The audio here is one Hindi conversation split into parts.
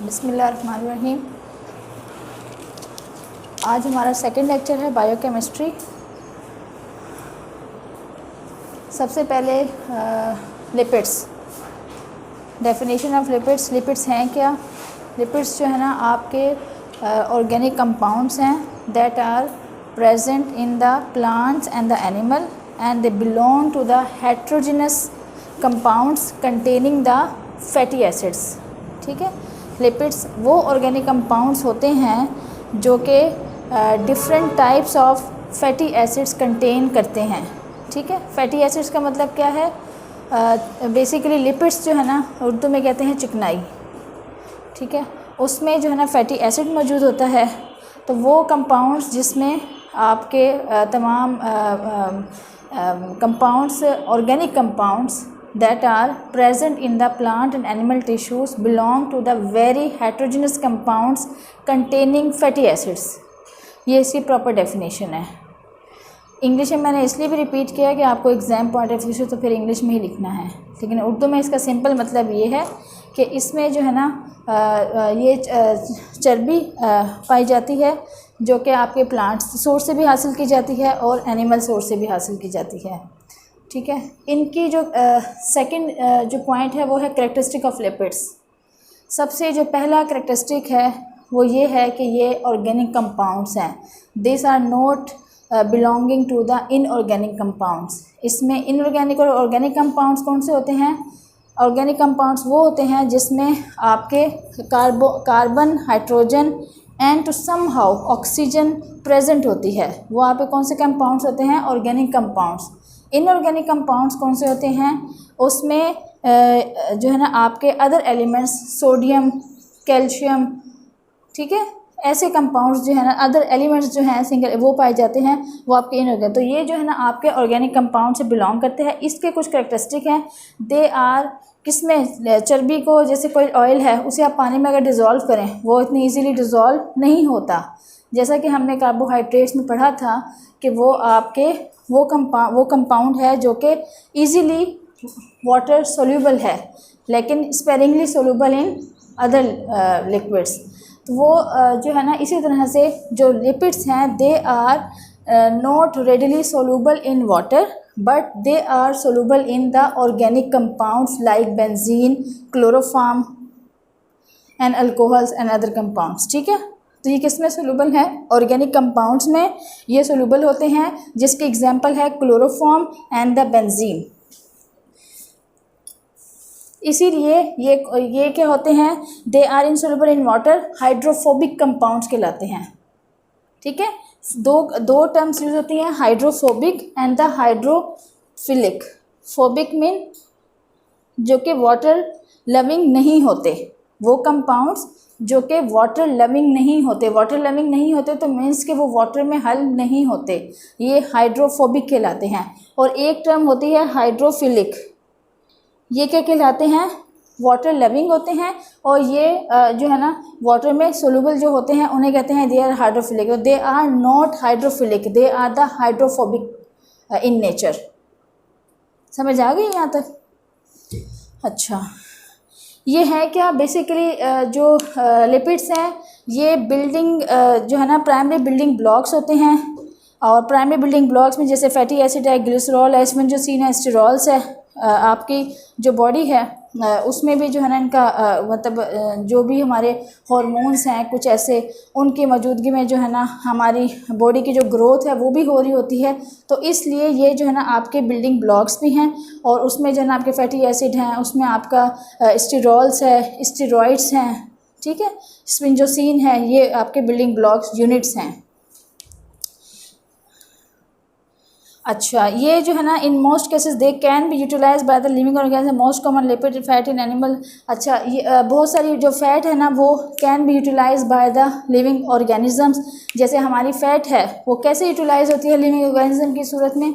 बिस्मिल्लाहिर्रहमानिर्रहीम। आज हमारा सेकंड लेक्चर है बायोकेमिस्ट्री। सबसे पहले lipids, definition of lipids. Lipids हैं क्या? लिपिड्स जो है ना आपके ऑर्गेनिक कंपाउंड्स हैं that are present in the plants and the animal and they belong to the heterogeneous compounds containing the fatty acids. ठीक है, लिपिड्स वो ऑर्गेनिक कंपाउंड्स होते हैं जो कि different types of fatty acids contain करते हैं। ठीक है, फैटी एसिड्स का मतलब क्या है? बेसिकली लिपिड्स जो है ना उर्दू में कहते हैं चिकनाई। ठीक है, उसमें जो है ना फैटी एसिड मौजूद होता है। तो वो कंपाउंड्स जिसमें आपके तमाम compounds, organic compounds that are present in the plant and animal tissues belong to the very heterogeneous compounds containing fatty acids। ये इसकी प्रॉपर डेफिनेशन है। इंग्लिश में मैंने इसलिए भी रिपीट किया कि आपको एग्ज़ाम पॉइंट ऑफ व्यू से तो फिर इंग्लिश में ही लिखना है, लेकिन उर्दू में इसका सिंपल मतलब ये है कि इसमें जो है ना ये चर्बी पाई जाती है जो कि आपके प्लांट सोर्स से भी हासिल की जाती है और एनिमल सोर्स से भी हासिल की जाती है। ठीक है, इनकी जो सेकंड जो पॉइंट है वो है कैरेक्टरिस्टिक ऑफ लिपिड्स। सबसे जो पहला कैरेक्टरिस्टिक है वो ये है कि ये ऑर्गेनिक कंपाउंड्स हैं। This are not belonging to the inorganic compounds. इसमें इनऑर्गेनिक और ऑर्गेनिक कंपाउंड्स कौन से होते हैं? ऑर्गेनिक कंपाउंड्स वो होते हैं जिसमें आपके carbon, hydrogen and to somehow oxygen present होती है। वो आपके कौन से कंपाउंड्स होते हैं? Organic compounds. इनऑर्गेनिक कंपाउंड्स कौन से होते हैं? उसमें जो है ना आपके अदर एलिमेंट्स, सोडियम, कैल्शियम, ठीक है, ऐसे कंपाउंड्स जो है ना अदर एलिमेंट्स जो हैं सिंगल वो पाए जाते हैं, वो आपके इनऑर्गेनिक। तो ये जो है ना आपके ऑर्गेनिक कंपाउंड से बिलोंग करते हैं। इसके कुछ कैरेक्टरिस्टिक हैं। दे आर किसमें? चर्बी को, जैसे कोई ऑयल है उसे आप पानी में अगर डिज़ोल्व करें वो इतनी ईजीली डिज़ोल्व नहीं होता। जैसा कि हमने कार्बोहाइड्रेट्स में पढ़ा था कि वो आपके वो कंपाउंड है जो कि ईजीली वाटर सोल्यूबल है लेकिन sparingly soluble in other liquids. तो वो जो है ना इसी तरह से जो लिपिड्स हैं they are not readily soluble in water but they are soluble in the organic compounds like benzene, chloroform and alcohols and other compounds. ठीक है, तो ये किस में सोल्यूबल है? ऑर्गेनिक कंपाउंड्स में ये सोल्यूबल होते हैं, जिसके एग्जांपल है क्लोरोफॉर्म एंड द बेंजीन। इसीलिए ये क्या होते हैं? They are insoluble in water, hydrophobic compounds कहलाते हैं। ठीक है, दो टर्म्स यूज होती हैं, hydrophobic and the hydrophilic. Phobic mean जो कि वाटर लविंग नहीं होते, वो कंपाउंड्स जो कि वाटर लविंग नहीं होते। वाटर लविंग नहीं होते तो मीन्स कि वो वाटर में हल नहीं होते, ये हाइड्रोफोबिक कहलाते हैं। और एक टर्म होती है हाइड्रोफिलिक, ये क्या कहलाते हैं? वाटर लविंग होते हैं और ये जो है ना वाटर में सोल्यूबल जो होते हैं उन्हें कहते हैं they are hydrophilic. They are not hydrophilic, they are the hydrophobic in nature. समझ आ गई यहाँ तक? अच्छा, ये है क्या बेसिकली जो लिपिड्स हैं ये बिल्डिंग जो है ना प्राइमरी बिल्डिंग ब्लॉक्स होते हैं। और प्राइमरी बिल्डिंग ब्लॉक्स में जैसे फैटी एसिड है, ग्लिसरॉल है, इसमें जो सीन है स्टेरॉल्स है। आपकी जो बॉडी है उसमें भी जो है ना इनका मतलब जो भी हमारे हार्मोन्स हैं कुछ ऐसे, उनकी मौजूदगी में जो है ना हमारी बॉडी की जो ग्रोथ है वो भी हो रही होती है। तो इसलिए ये जो है ना आपके बिल्डिंग ब्लॉक्स भी हैं और उसमें जो है ना आपके फैटी एसिड हैं, उसमें आपका स्टेरॉल्स है, स्टेरॉइड्स हैं। ठीक है, स्पिंजोसिन है, ये आपके बिल्डिंग ब्लॉक्स यूनिट्स हैं। अच्छा, ये जो है ना in most cases they can be utilize by the living organism, most common lipid fat in animal. अच्छा, ये बहुत सारी जो फैट है ना वो can be utilize by the living organisms. जैसे हमारी फैट है वो कैसे यूटिलाइज होती है लिविंग ऑर्गेनिज्म की सूरत में?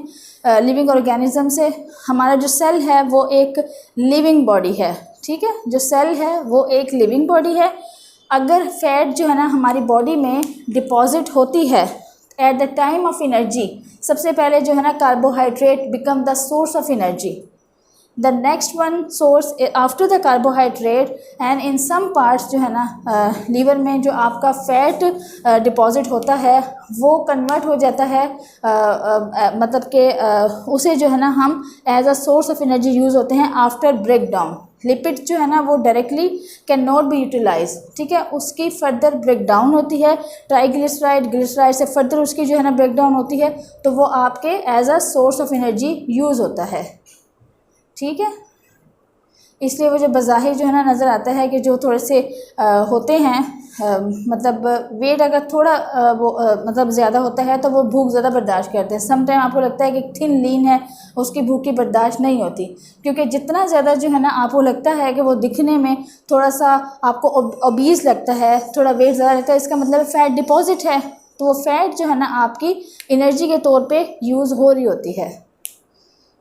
लिविंग ऑर्गेनिज्म से हमारा जो सेल है वो एक लिविंग बॉडी है। ठीक है, जो सेल है वो एक लिविंग बॉडी है। अगर फैट जो है ना हमारी बॉडी में डिपॉजिट होती है at the time of energy, सबसे पहले जो है ना carbohydrate become the source of energy. The next one source after the carbohydrate and in some parts जो है ना लीवर में जो आपका फैट डिपॉजिट होता है वो कन्वर्ट हो जाता है मतलब कि उसे जो है ना हम as a source of energy use होते हैं आफ्टर ब्रेक डाउन। लिपिड जो है ना वो directly can not be utilize, ठीक है, उसकी फर्दर ब्रेक डाउन होती है, ट्राइग्लिसराइड ग्लिसराइड से फर्दर उसकी जो है ना ब्रेक डाउन होती है, तो वो आपके as a source of energy use होता है, ठीक है। इसलिए वो जो बज़ाहिर जो है ना नज़र आता है कि जो थोड़े से होते हैं मतलब वेट अगर थोड़ा मतलब ज़्यादा होता है तो वो भूख ज़्यादा बर्दाश्त करते हैं। सम टाइम आपको लगता है कि थिन लीन है उसकी भूख की बर्दाश्त नहीं होती, क्योंकि जितना ज़्यादा जो है ना आपको लगता है कि वो दिखने में थोड़ा सा आपको ओबीस लगता है, थोड़ा वेट ज़्यादा लगता है, इसका मतलब फ़ैट डिपॉजिट है, तो वो फ़ैट जो है ना आपकी एनर्जी के तौर पर यूज़ हो रही होती है।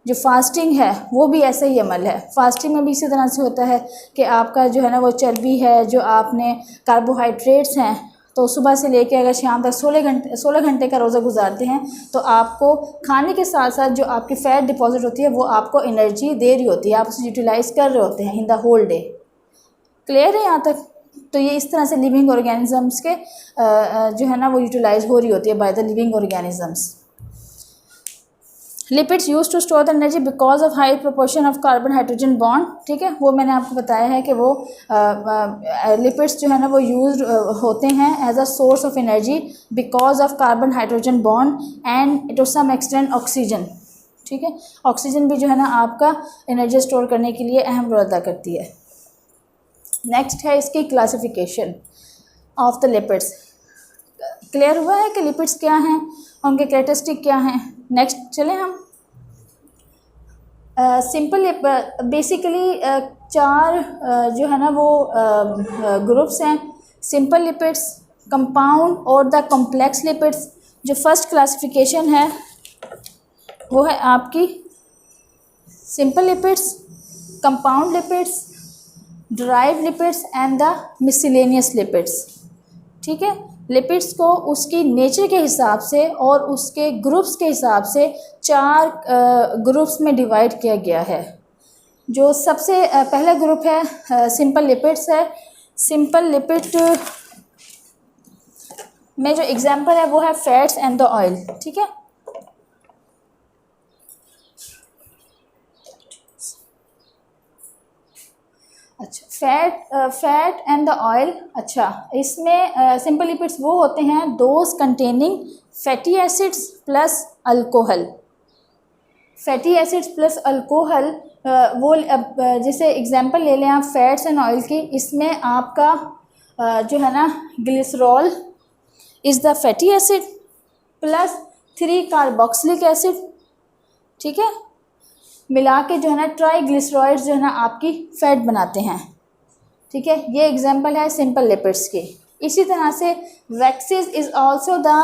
जो फास्टिंग है वो भी ऐसा ही अमल है। फास्टिंग में भी इसी तरह से होता है कि आपका जो है ना वो चर्बी है, जो आपने कार्बोहाइड्रेट्स हैं, तो सुबह से लेकर अगर शाम तक 16 घंटे का रोज़ा गुजारते हैं तो आपको खाने के साथ साथ जो आपकी फ़ैट डिपॉजिट होती है वो आपको एनर्जी दे रही होती है, आप उसे यूटिलाइज़ कर रहे होते हैं in the whole day. Clear है यहाँ तक? तो ये इस तरह से लिविंग ऑर्गेनिजम्स के जो है ना वो यूटिलाइज़ हो रही होती है by the living organisms. Lipids use to store the energy because of high proportion of carbon hydrogen bond, ठीक है, वो मैंने आपको बताया है कि वो लिपिड्स जो है ना वो यूज होते हैं as a source of energy because of carbon hydrogen bond and to some extent oxygen, ठीक है। ऑक्सीजन भी जो है ना आपका एनर्जी स्टोर करने के लिए अहम रोल अदा करती है। नेक्स्ट है इसकी classification of the lipids. Clear हुआ है कि लिपिड्स क्या हैं, उनके कैरेक्टरिस्टिक क्या हैं। नेक्स्ट चलें हम सिंपल बेसिकली 4 जो है ना वो ग्रुप्स हैं, सिंपल लिपिड्स, कंपाउंड और द कॉम्प्लेक्स लिपिड्स। जो फर्स्ट क्लासिफिकेशन है वो है आपकी simple lipids, compound lipids, drive lipids and the miscellaneous lipids, ठीक है। लिपिड्स को उसकी नेचर के हिसाब से और उसके ग्रुप्स के हिसाब से 4 ग्रुप्स में डिवाइड किया गया है। जो सबसे पहला ग्रुप है सिंपल लिपिड्स है। सिंपल लिपिड में जो एग्जांपल है वो है फैट्स एंड द ऑयल, ठीक है। अच्छा, फैट एंड द ऑयल। अच्छा, इसमें सिंपल लिपिड्स वो होते हैं those containing fatty acids plus alcohol. Fatty acids plus alcohol वो जैसे एग्जांपल ले लें आप फैट्स एंड ऑयल की, इसमें आपका जो है ना glycerol is the fatty acid plus 3 carboxylic acid, ठीक है, मिला के जो है ना ट्राइग्लिसराइड्स जो है ना आपकी फैट बनाते हैं, ठीक है। ये एग्जांपल है सिंपल लिपिड्स की। इसी तरह से waxes is also the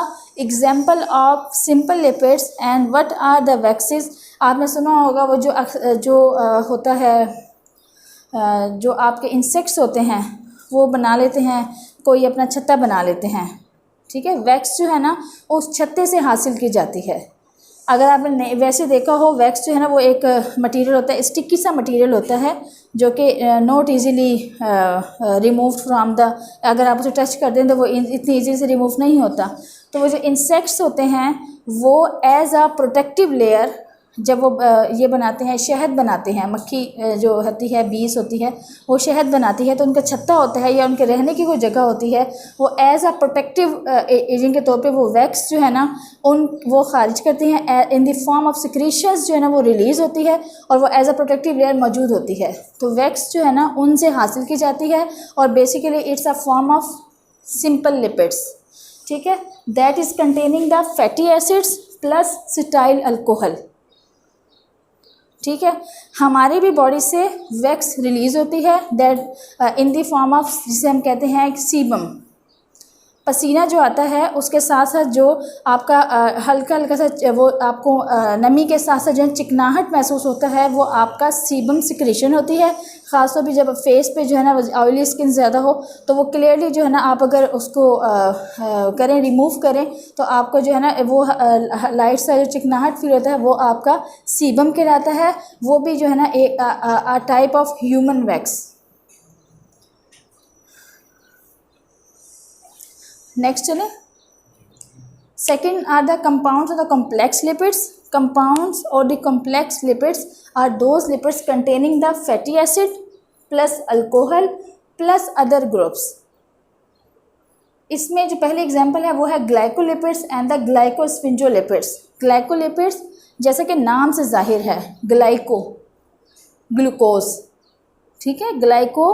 example of simple lipids. And what are the waxes? आपने सुना होगा वो जो होता है जो आपके इंसेक्ट्स होते हैं वो बना लेते हैं, कोई अपना छत्ता बना लेते हैं, ठीक है। वैक्स जो है ना उस छत्ते से हासिल की जाती है। अगर आपने वैसे देखा हो, वैक्स जो है ना वो एक मटेरियल होता है, स्टिकी सा मटेरियल होता है जो कि not easily remove from the, अगर आप उसे टच कर दें तो वो इतनी इजी से रिमूव नहीं होता। तो वो जो इंसेक्ट्स होते हैं वो एज अ प्रोटेक्टिव लेयर जब वो ये बनाते हैं, शहद बनाते हैं, मक्खी जो होती है, बीस होती है, वो शहद बनाती है, तो उनका छत्ता होता है या उनके रहने की कोई जगह होती है, वो एज अ प्रोटेक्टिव एजेंट के तौर पे वो वैक्स जो है ना वो खारिज करती हैं in the form of secretions जो है ना वो रिलीज़ होती है और वो एज अ प्रोटेक्टिव लेयर मौजूद होती है। तो वैक्स जो है ना उनसे हासिल की जाती है और basically it's a form of simple lipids, ठीक है, that is containing the fatty acids plus cetyl alcohol, ठीक है। हमारी भी बॉडी से वैक्स रिलीज़ होती है that in the form of, जिसे हम कहते हैं सीबम, पसीना जो आता है उसके साथ साथ जो आपका हल्का हल्का सा वो आपको नमी के साथ साथ जो है चिकनाहट महसूस होता है, वो आपका सीबम सिक्रेशन होती है। ख़ासतौर पे जब फेस पे जो है ना ऑयली स्किन ज़्यादा हो तो वो क्लियरली जो है ना आप अगर उसको करें, रिमूव करें, तो आपको जो है ना वो लाइट सा जो चिकनाहट फील होता है वो आपका सीबम कहलाता है। वो भी जो है ना एक type of human wax. Next चले, second are the compounds of the complex lipids. Compounds और the complex lipids are those lipids containing the fatty acid plus alcohol plus other groups. इसमें जो पहले एग्जांपल है वो है glycolipids and the glycosphingolipids. Glycolipids जैसे कि नाम से जाहिर है, ग्लाइको ग्लूकोज, ठीक है, glyco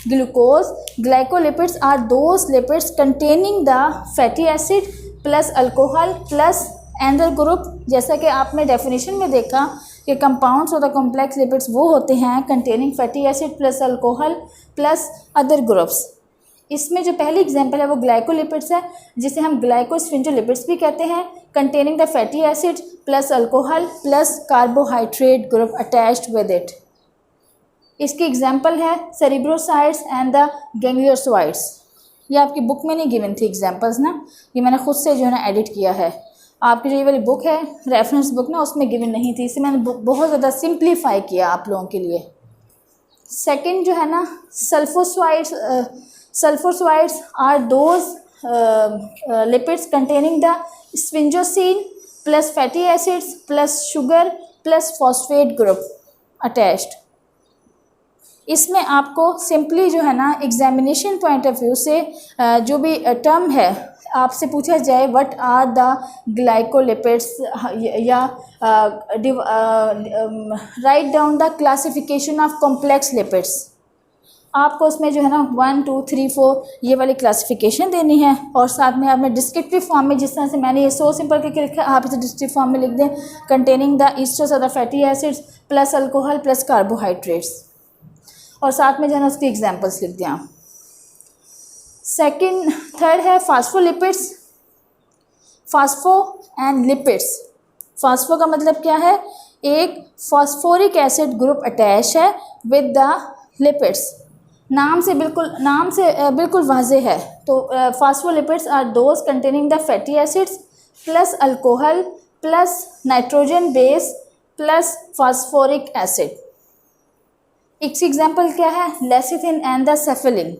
glucose. Glycolipids are those lipids containing the fatty acid plus alcohol plus एंडर ग्रुप। जैसा कि आपने डेफिनेशन में देखा कि कंपाउंड्स और द कॉम्प्लेक्स लिपिड्स वो होते हैं containing fatty acid plus alcohol plus other groups. इसमें जो पहली एग्जांपल है वो ग्लाइकोलिपिड्स है, जिसे हम ग्लाइकोस्फिंगोलिपिड्स भी कहते हैं, containing the fatty acid plus alcohol plus carbohydrate group attached with it. इसकी एग्जांपल है सेरिब्रोसाइट्स एंड द गैंग्लियोसाइट्स। ये आपकी बुक में नहीं गिवन थी एग्जांपल्स ना, ये मैंने खुद से जो है ना एडिट किया है। आपकी जो ये वाली बुक है रेफरेंस बुक ना, उसमें गिवन नहीं थी, इसे मैंने बहुत ज़्यादा सिंप्लीफाई किया आप लोगों के लिए। सेकंड जो है ना sulfosides. Sulfosides are those lipids containing the sphingosine plus fatty acids plus sugar plus phosphate group attached. इसमें आपको सिंपली जो है ना एग्जामिनेशन पॉइंट ऑफ व्यू से जो भी टर्म है आपसे पूछा जाए व्हाट आर द ग्लाइकोलिपिड्स या write down the classification of complex lipids, आपको उसमें जो है ना 1 2 3 4 ये वाली क्लासिफिकेशन देनी है। और साथ में आपने डिस्क्रिप्टिव फॉर्म में, जिस तरह से मैंने ये सो सिंपल करके लिखा है, आप इसे डिस्क्रिप्टिव फॉर्म में लिख दें containing the esters of the fatty acids plus alcohol plus carbohydrates, और साथ में जो है ना उसकी एग्जांपल्स लिख दें आप। थर्ड है phospholipids. Phospho and lipids. Phospho का मतलब क्या है, एक फास्फोरिक एसिड ग्रुप अटैच है विद द लिपिड्स। नाम से बिल्कुल वाजे है। तो phospholipids are those containing the fatty acids plus alcohol plus nitrogen base plus phosphoric acid. इसकी एग्जांपल क्या है, लेसिथिन एंड द सेफेलिन।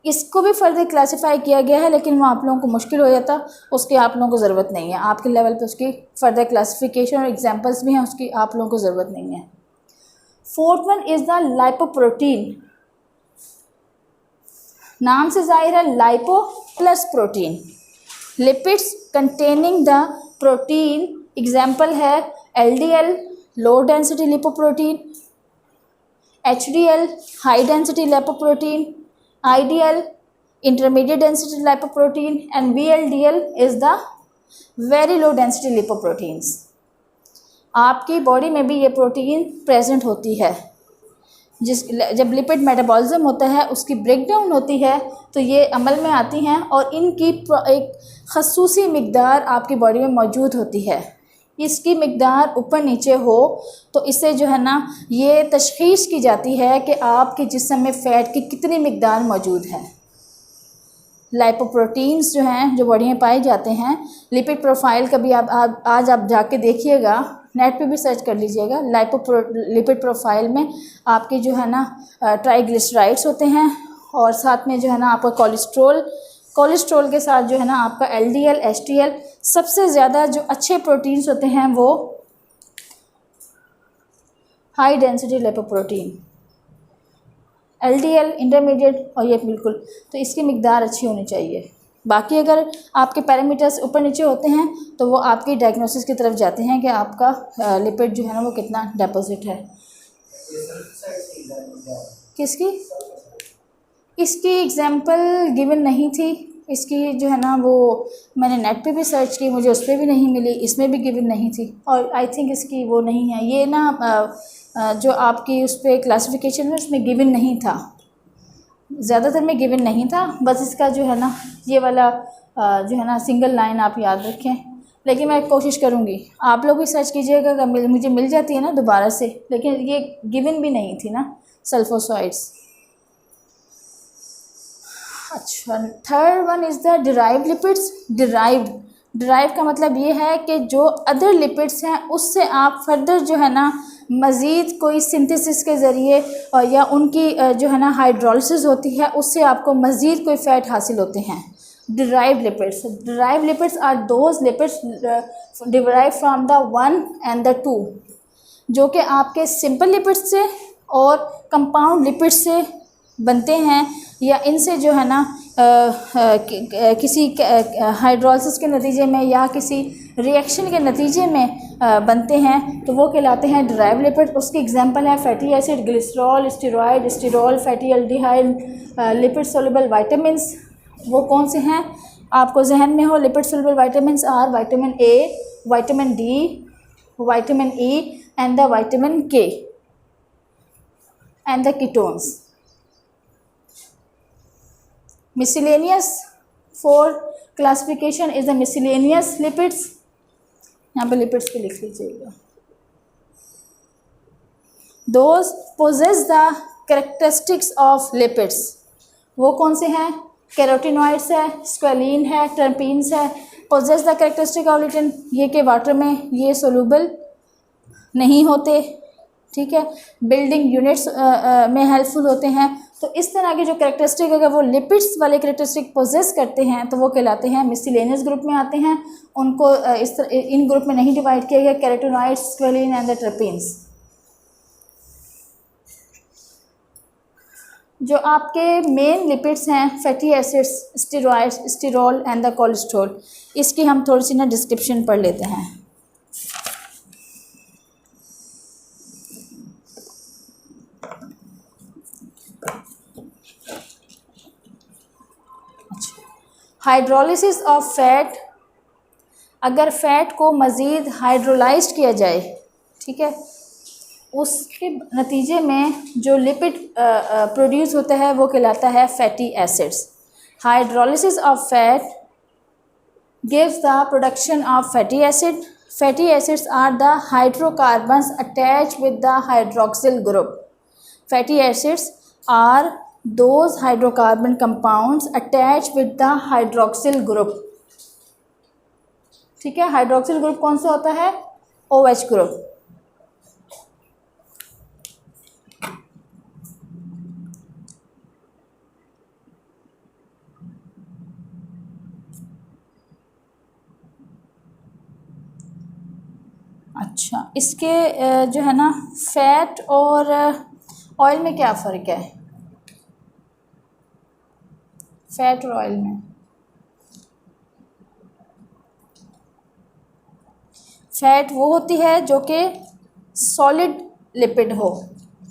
इसको भी फर्दर क्लासिफाई किया गया है, लेकिन वो आप लोगों को मुश्किल हो जाता, उसकी आप लोगों को ज़रूरत नहीं है। आपके लेवल पे उसकी फर्दर क्लासिफिकेशन और एग्जांपल्स भी हैं, उसकी आप लोगों को ज़रूरत नहीं है। Fourth one is the lipoprotein. नाम से जाहिर है, lipo plus protein. Lipids containing the protein, example है LDL low density lipoprotein, HDL high density lipoprotein, IDL intermediate density lipoprotein and VLDL is the very low density lipoproteins। आपकी बॉडी में भी ये प्रोटीन प्रेजेंट होती है। जब लिपिड मेटाबॉलिज्म होता है, उसकी ब्रेकडाउन होती है, तो ये अमल में आती हैं और इनकी एक खसूसी मिकदार आपकी बॉडी में मौजूद होती है। इसकी मिकदार ऊपर नीचे हो तो इससे जो है ना ये तशख़ीस की जाती है कि आपके जिस्म में फ़ैट की कितनी मिकदार मौजूद है। लाइपोप्रोटीन्स जो हैं जो बॉडी में पाए जाते हैं, लिपिड प्रोफाइल कभी आज आप जाके देखिएगा, नेट पे भी सर्च कर लीजिएगा। लिपिड प्रोफाइल में आपके जो है ना ट्राइग्लिसराइड्स होते हैं, और साथ में जो है ना आपका कोलेस्ट्रॉल के साथ जो है ना आपका LDL HDL। सबसे ज़्यादा जो अच्छे प्रोटीन्स होते हैं वो high density lipoprotein, LDL intermediate और ये बिल्कुल, तो इसकी मिकदार अच्छी होनी चाहिए। बाकी अगर आपके पैरामीटर्स ऊपर नीचे होते हैं तो वो आपकी डायग्नोसिस की तरफ जाते हैं कि आपका लिपिड जो है ना वो कितना डिपॉजिट है। किसकी? इसकी एग्जांपल गिवन नहीं थी। इसकी जो है ना वो मैंने नेट पे भी सर्च की, मुझे उस पर भी नहीं मिली, इसमें भी गिवन नहीं थी, और आई थिंक इसकी वो नहीं है। ये ना जो आपकी उस पर क्लासिफिकेशन है उसमें गिवन नहीं था। ज़्यादातर में गिवन नहीं था, बस इसका जो है ना ये वाला जो है ना सिंगल लाइन आप याद रखें, लेकिन मैं कोशिश करूँगी। आप लोग भी सर्च कीजिएगा, अगर मुझे मिल जाती है ना दोबारा से, लेकिन ये गिवन भी नहीं थी ना सल्फोसाइड्स। अच्छा, third one is the derived lipids. Derive का मतलब ये है कि जो अदर लिपिड्स हैं उससे आप फर्दर जो है ना मज़ीद कोई सिंथेसिस के ज़रिए और या उनकी जो है ना हाइड्रोलिसिस होती है, उससे आपको मज़ीद कोई फ़ैट हासिल होते हैं। Derived lipids are those lipids derive from the one and the two, जो कि आपके सिंपल लिपिड्स से और कंपाउंड लिपिड्स से बनते हैं, या इनसे जो है ना किसी हाइड्रोलिसिस के नतीजे में या किसी रिएक्शन के नतीजे में बनते हैं, तो वो कहलाते हैं डिराइव्ड लिपिड। उसकी एग्जांपल है fatty acid, glycerol, steroid, sterol, fatty aldehyde, lipid soluble vitamins. वो कौन से हैं आपको जहन में हो? Lipid soluble vitamins are vitamin A, vitamin D, vitamin E and the vitamin K and the ketones. Miscellaneous, fourth classification is the miscellaneous lipids। यहाँ पे lipids पे लिख लीजिएगा। Those possess the characteristics of lipids। वो कौन से हैं? कैरोटिनॉइड्स है, स्क्वेलिन है, टर्पीन्स है। possess the characteristic of lipid, ये के वाटर में ये सोल्यूबल नहीं होते, ठीक है, बिल्डिंग यूनिट्स में हेल्पफुल होते हैं। तो इस तरह के जो कैरेक्टरिस्टिक अगर वो लिपिड्स वाले कैरेक्टरिस्टिक पोजेस करते हैं तो वो कहलाते हैं मिसलेनियस ग्रुप में आते हैं। उनको इस तरह इन ग्रुप में नहीं डिवाइड किया गया, carotenoids, squalane and the terpenes. जो आपके मेन लिपिड्स हैं fatty acids, steroids, sterol and the cholesterol, इसकी हम थोड़ी सी ना डिस्क्रिप्शन पढ़ लेते हैं। हाइड्रोलिसिस ऑफ फैट, अगर फैट को मज़ीद हाइड्रोलाइज्ड किया जाए, ठीक है, उसके नतीजे में जो लिपिड प्रोड्यूस होता है वो कहलाता है fatty acids. Hydrolysis of fat gives the production of fatty acid. Fatty acids are the hydrocarbons attach with the hydroxyl group. Fatty acids are those hydrocarbon compounds attached with the hydroxyl group। ठीक है, हाइड्रोक्सिल ग्रुप कौन सा होता है? OH group. अच्छा, इसके जो है ना फैट और ऑयल में क्या फ़र्क है? फैट और ऑयल में फैट वो होती है जो कि सॉलिड लिपिड हो,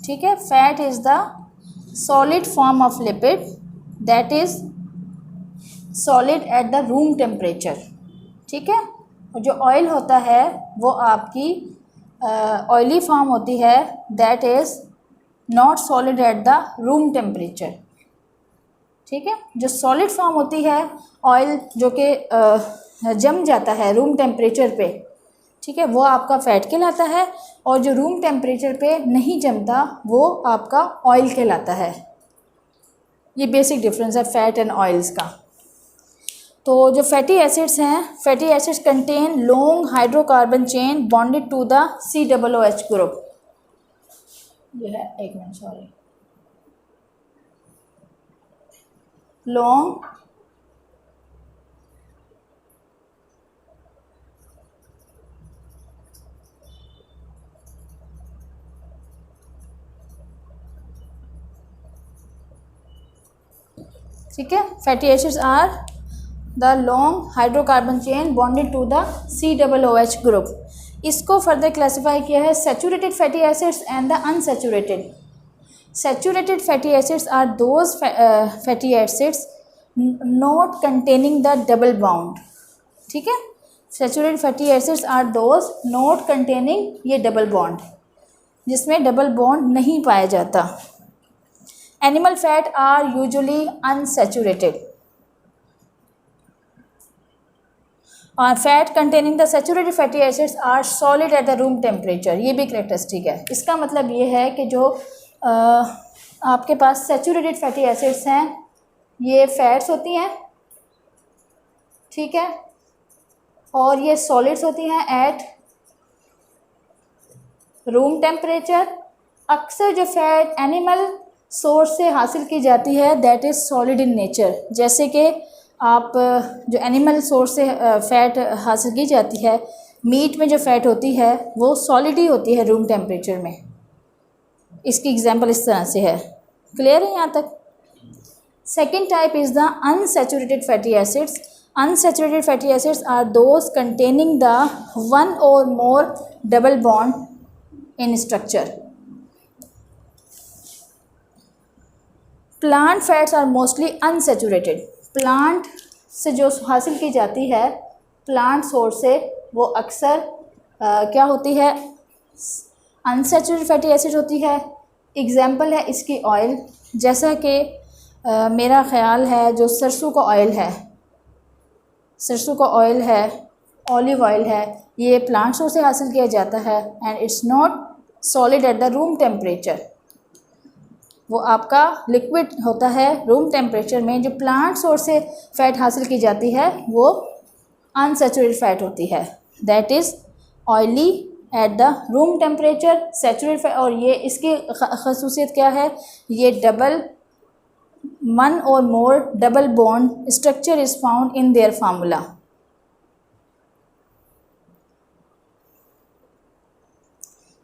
ठीक है। Fat is the solid form of lipid that is solid at the room temperature, ठीक है। और जो ऑयल होता है वो आपकी ऑयली फॉर्म होती है that is not solid at the room temperature, ठीक है। जो सॉलिड फॉर्म होती है ऑयल जो कि जम जाता है रूम टेम्परेचर पे, ठीक है, वो आपका फ़ैट कहलाता है। और जो रूम टेम्परेचर पे नहीं जमता वो आपका ऑयल कहलाता है। ये बेसिक डिफरेंस है फ़ैट एंड ऑयल्स का। तो जो फैटी एसिड्स हैं, fatty acids contain long hydrocarbon chain bonded to the COOH group. ये है, एक मिनट, सॉरी, लॉन्ग ठीक है, fatty acids are the long hydrocarbon chain bonded to the COOH group. इसको फर्दर क्लासिफाई किया है saturated fatty acids and the unsaturated. Saturated fatty acids are those fatty acids not containing the double bond, ठीक है। Saturated fatty acids are those not containing ये double bond, जिसमें डबल बॉन्ड नहीं पाया जाता। Animal fat are usually unsaturated और fat containing the saturated fatty acids are solid at the room temperature. ये भी करेक्टरिस्टिक है। इसका मतलब ये है कि जो आपके पास सैचुरेटेड फैटी एसिड्स हैं ये फैट्स होती हैं, ठीक है, और ये सॉलिड्स होती हैं एट रूम टेम्परेचर। अक्सर जो फैट एनिमल सोर्स से हासिल की जाती है that is solid in nature. जैसे कि आप जो एनिमल सोर्स से फ़ैट हासिल की जाती है, मीट में जो फ़ैट होती है वो सॉलिड ही होती है रूम टेम्परेचर में। इसकी एग्जांपल इस तरह से है। क्लियर है यहाँ तक? Second type is the unsaturated fatty acids. Unsaturated fatty acids are those containing the one और more double bond in structure. Plant fats are mostly unsaturated. Plant से जो हासिल की जाती है प्लांट सोर्स से वो अक्सर क्या होती है, अनसैचुरेटेड फैटी एसिड होती है। एग्जांपल है इसकी ऑयल, जैसा कि मेरा ख़्याल है जो सरसों का ऑयल है, सरसों का ऑयल है, ऑलिव ऑयल है, ये प्लांट सोर्स से हासिल किया जाता है and it's not solid at the room temperature. वो आपका लिक्विड होता है रूम टेम्परेचर में। जो प्लांट सोर्स से फ़ैट हासिल की जाती है वो अनसैचुरेटेड फ़ैट होती है, that is oily eight the room temperature. Saturated fat, और ये इसकी खसूसियत क्या है, ये डबल वन और more double bond structure is found in their formula.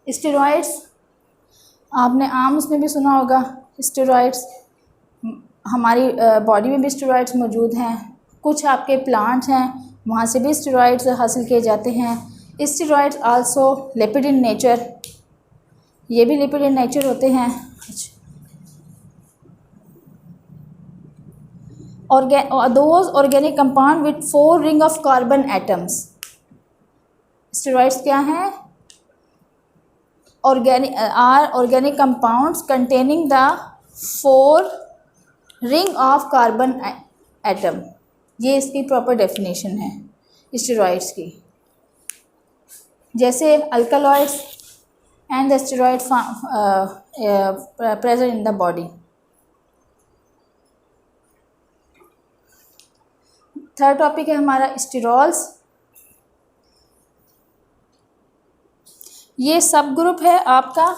Steroids, आपने आम उसमें भी सुना होगा स्टेरॉइड्स। हमारी बॉडी में भी स्टेरॉइड्स मौजूद हैं। कुछ आपके प्लांट्स हैं वहाँ से भी स्टेरॉइड्स हासिल किए जाते हैं। Steroids also lipid in nature, ये भी लिपिड इन नेचर होते हैं। Those organic compound with 4 ring of carbon atoms. Steroids क्या हैं? organic compounds containing the 4 ring of carbon atom। ये इसकी प्रॉपर डेफिनेशन है स्टेरॉइड्स की। जैसे alkaloids and the steroid present in the body. Third topic है हमारा स्टेरॉल्स। ये सब ग्रुप है आपका।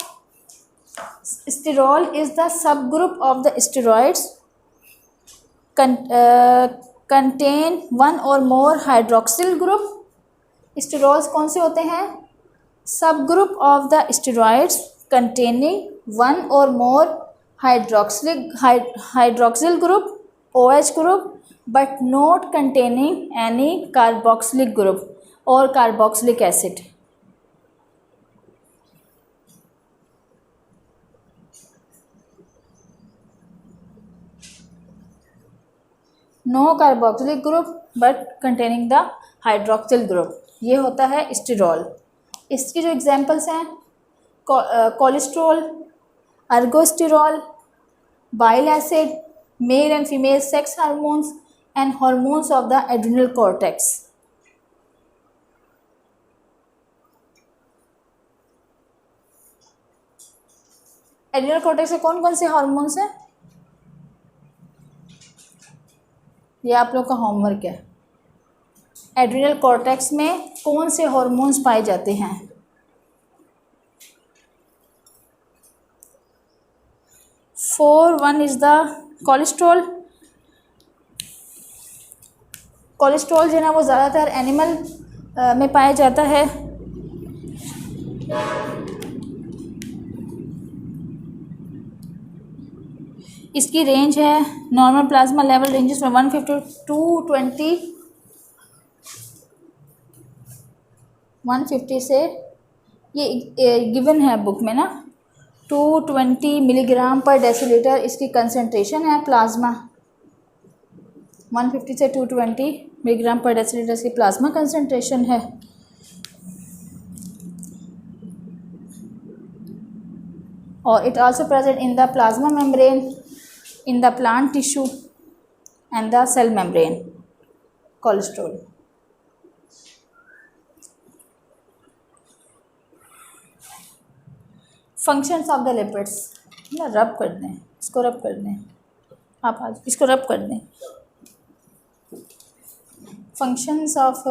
Sterol is the sub group of the steroids contain one और मोर हाइड्रोक्सिल ग्रुप। स्टेरॉल्स कौन से होते हैं? सब group of the steroids containing one और more hydroxyl group OH group but not containing any carboxylic group और carboxylic acid. No carboxylic group but containing the hydroxyl group, ये होता है स्टेरॉल। इसकी जो एग्जांपल्स हैं cholesterol, ergosterol, bile acid, male and female sex hormones and hormones of the adrenal cortex. Adrenal cortex से कौन कौन से हार्मोन्स हैं? ये आप लोग का होमवर्क है। एड्रिनल कॉर्टेक्स में कौन से हार्मोन्स पाए जाते हैं? One is the cholesterol. Cholesterol जो है ना वो ज़्यादातर एनिमल में पाया जाता है। इसकी रेंज है नॉर्मल प्लाज्मा लेवल रेंजेस में 150 to 150 से, ये गिवन है बुक में ना, 220 मिलीग्राम पर डेसीलीटर इसकी कंसंट्रेशन है प्लाज्मा। 150 से 220 मिलीग्राम पर डेसीलीटर इसकी प्लाज्मा कंसंट्रेशन है। और it also present in the plasma membrane in the plant tissue and the cell membrane. Cholesterol. Functions of the lipids ना, रब कर दें इसको, रब कर दें आप, आज इसको रब कर दें. फंक्शंस ऑफ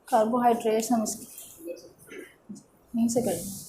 कार्बोहाइड्रेट्स हम इसको यहीं से कर दें.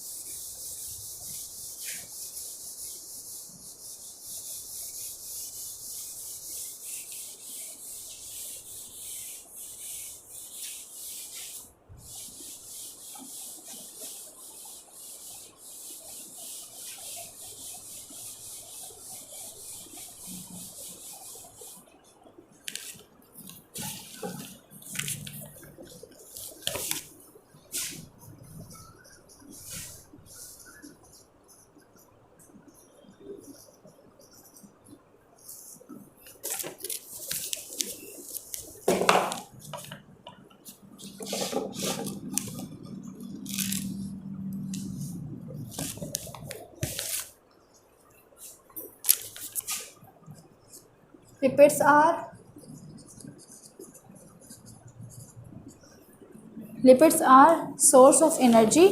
Lipids are source of energy.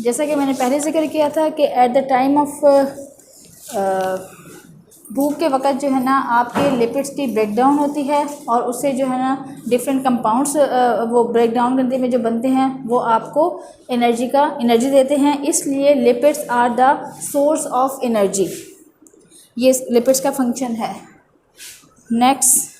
जैसा कि मैंने पहले जिक्र किया था कि एट द टाइम ऑफ भूख के वक़्त जो है ना आपके लिपिड्स की ब्रेक डाउन होती है और उससे जो है ना डिफरेंट कंपाउंड्स वो ब्रेक डाउन करने में जो बनते हैं वो आपको एनर्जी देते हैं. इसलिए lipids are the source of energy. ये लिपिड्स का फंक्शन है. नेक्स्ट,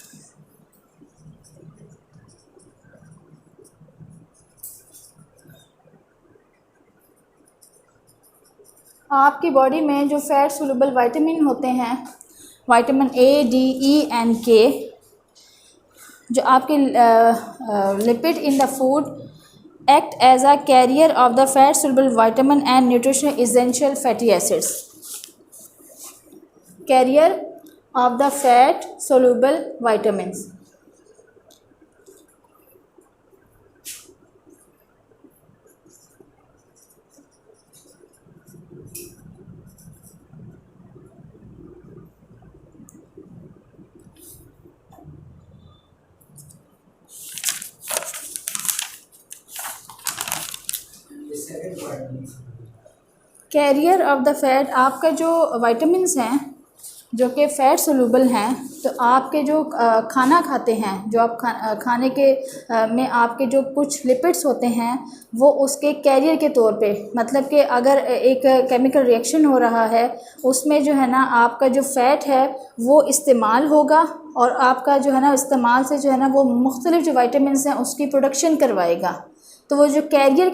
आपकी बॉडी में जो फैट सोल्यूबल विटामिन होते हैं, vitamin A, D, E and K, जो आपके lipid in the food act as a carrier of the fat soluble vitamin and nutritional essential fatty acids. Carrier of the fat soluble vitamins. Carrier of the fat, आपका जो विटामिन्स हैं जो कि फ़ैट सोल्यूबल हैं, तो आपके जो खाना खाते हैं, जो आप खाने के में आपके जो कुछ लिपिड्स होते हैं वो उसके कैरियर के तौर पे, मतलब कि अगर एक केमिकल रिएक्शन हो रहा है उसमें जो है ना आपका जो फ़ैट है वो इस्तेमाल होगा और आपका जो है ना इस्तेमाल से जो है ना वो मुख्तलिफ जो विटामिन्स हैं उसकी प्रोडक्शन करवाएगा. तो वो जो कैरियर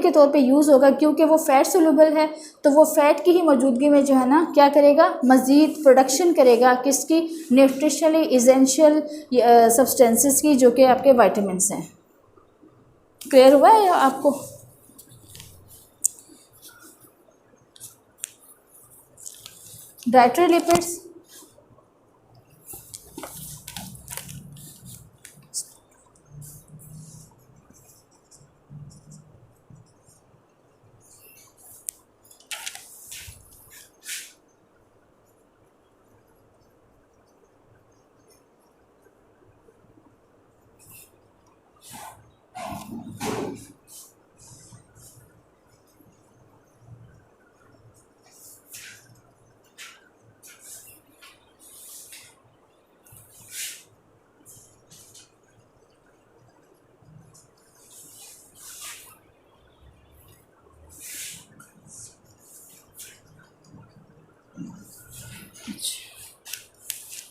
के तौर पे यूज़ होगा, क्योंकि वो फ़ैट सोल्यूबल है तो वो फ़ैट की ही मौजूदगी में जो है ना क्या करेगा, मज़ीद प्रोडक्शन करेगा किसकी, न्यूट्रिशनली एसेंशियल सब्सटेंसेस की, जो कि आपके विटामिन्स हैं. क्लियर हुआ है आपको? डाइटरी लिपिड्स,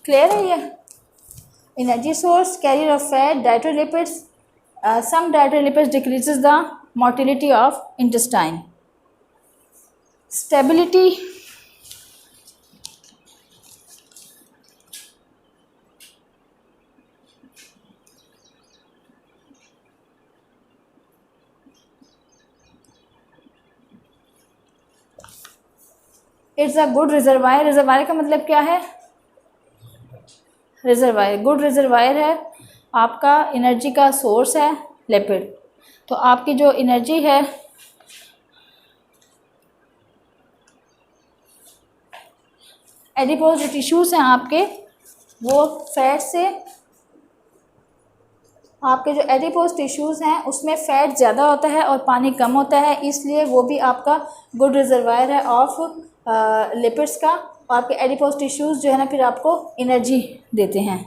क्लियर है ये? Energy source, carrier of fat, dietary lipids. Some dietary lipids decreases the motility of intestine. Stability, it's a good reservoir. Reservoir का मतलब क्या है? रिजर्वायर, गुड रिजर्वायर है, आपका एनर्जी का सोर्स है लिपिड. तो आपकी जो एनर्जी है एडिपोज जो टिश्यूज़ हैं आपके, वो फैट से, आपके जो एडिपोज टिश्यूज़ हैं उसमें फ़ैट ज़्यादा होता है और पानी कम होता है, इसलिए वो भी आपका गुड रिजर्वायर है ऑफ लिपिड्स का। और आपके एडिपोज टिश्यूज़ जो है ना फिर आपको एनर्जी देते हैं।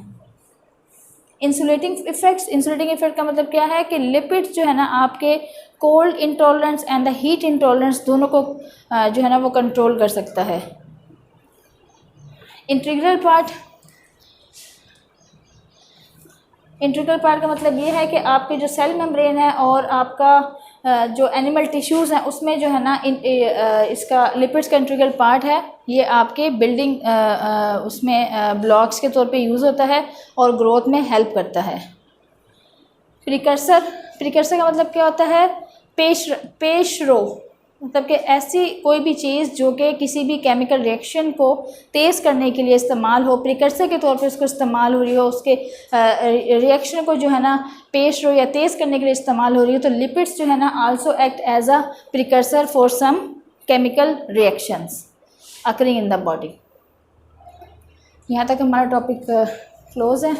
इंसुलेटिंग इफ़ेक्ट्स, इंसुलेटिंग इफ़ेक्ट का मतलब क्या है कि लिपिड्स जो है ना आपके cold intolerance and the heat intolerance दोनों को जो है ना वो कंट्रोल कर सकता है। इंटीग्रल पार्ट, इंटीग्रल पार्ट का मतलब ये है कि आपके जो सेल मेम्ब्रेन है और आपका जो एनिमल टिश्यूज़ हैं उसमें जो है ना इसका लिपिड्स का इंटीग्रल पार्ट है, ये आपके बिल्डिंग उसमें ब्लॉक्स के तौर पे यूज़ होता है और ग्रोथ में हेल्प करता है। प्रिकर्सर, प्रिकर्सर का मतलब क्या होता है? पेशरो, मतलब कि ऐसी कोई भी चीज़ जो कि किसी भी केमिकल रिएक्शन को तेज़ करने के लिए इस्तेमाल हो, प्रिकर्सर के तौर पे उसको इस्तेमाल हो रही हो, उसके रिएक्शन को जो है ना पेश या तेज़ करने के लिए इस्तेमाल हो रही हो, तो लिपिड्स जो है ना also act as a precursor for some chemical reactions occurring in the body. यहाँ तक हमारा टॉपिक क्लोज है।